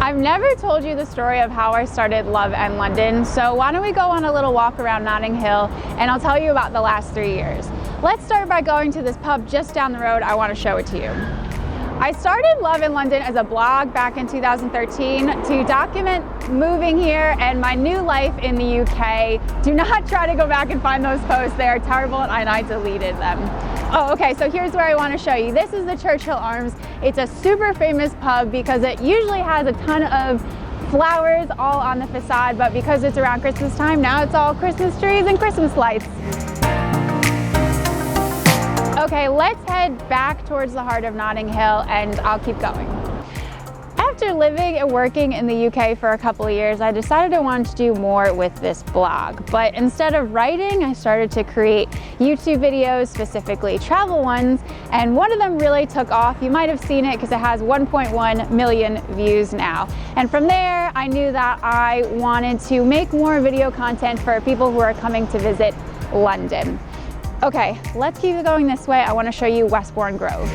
I've never told you the story of how I started Love and London, so why don't we go on a little walk around Notting Hill and I'll tell you about the last 3 years. Let's start by going to this pub just down the road. I want to show it to you. I started Love in London as a blog back in 2013 to document moving here and my new life in the UK. Do not try to go back and find those posts. They are terrible and I deleted them. Oh, okay, so here's where I want to show you. This is the Churchill Arms. It's a super famous pub because it usually has a ton of flowers all on the facade, but because it's around Christmas time, now it's all Christmas trees and Christmas lights. Okay, let's head back towards the heart of Notting Hill and I'll keep going. After living and working in the UK for a couple of years, I decided I wanted to do more with this blog. But instead of writing, I started to create YouTube videos, specifically travel ones, and one of them really took off. You might have seen it because it has 1.1 million views now. And from there, I knew that I wanted to make more video content for people who are coming to visit London. Okay, let's keep going this way. I want to show you Westbourne Grove.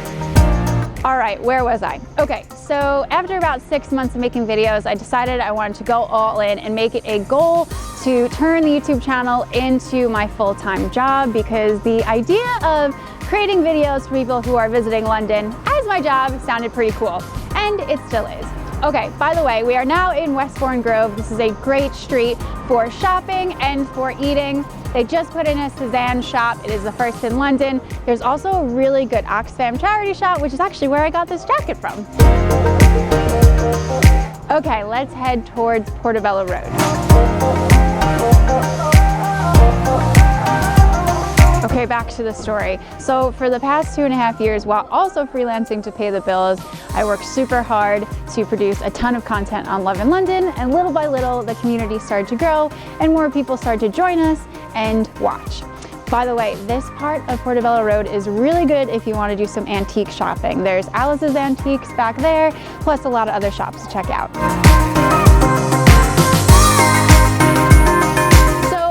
All right, where was I? Okay, so after about 6 months of making videos, I decided I wanted to go all in and make it a goal to turn the YouTube channel into my full-time job, because the idea of creating videos for people who are visiting London as my job sounded pretty cool, and it still is. Okay, by the way, we are now in Westbourne Grove. This is a great street for shopping and for eating. They just put in a Suzanne shop. It is the first in London. There's also a really good Oxfam charity shop, which is actually where I got this jacket from. Okay, let's head towards Portobello Road. Okay, back to the story. So for the past 2.5 years, while also freelancing to pay the bills, I worked super hard to produce a ton of content on Love in London, and little by little, the community started to grow and more people started to join us and watch. By the way, this part of Portobello Road is really good if you want to do some antique shopping. There's Alice's Antiques back there, plus a lot of other shops to check out.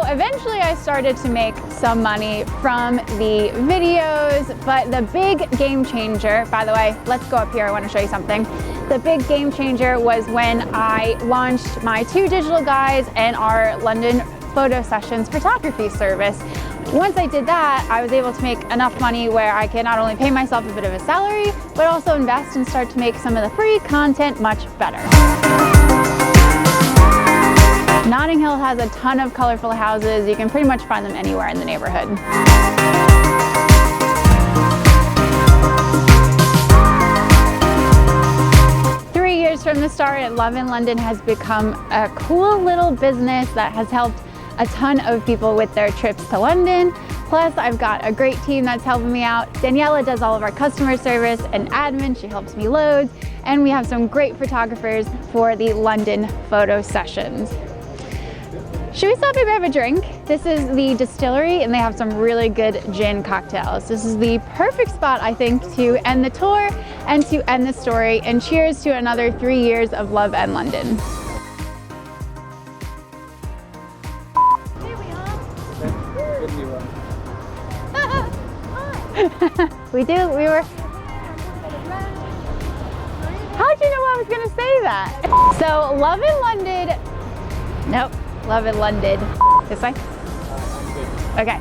Eventually I started to make some money from the videos, but the big game changer, by the way, let's go up here, I want to show you something. The big game changer was when I launched my 2 digital guides and our London photo sessions photography service. Once I did that, I was able to make enough money where I can not only pay myself a bit of a salary, but also invest and start to make some of the free content much better. Notting Hill has a ton of colorful houses. You can pretty much find them anywhere in the neighborhood. Three years from the start, Love in London has become a cool little business that has helped a ton of people with their trips to London. Plus, I've got a great team that's helping me out. Daniela does all of our customer service and admin. She helps me loads. And we have some great photographers for the London photo sessions. Should we stop and grab a drink? This is the distillery and they have some really good gin cocktails. This is the perfect spot, I think, to end the tour and to end the story. And cheers to another 3 years of Love and London. We were... How'd you know I was gonna say that? So Love in London, nope. Love in London. This way? Okay.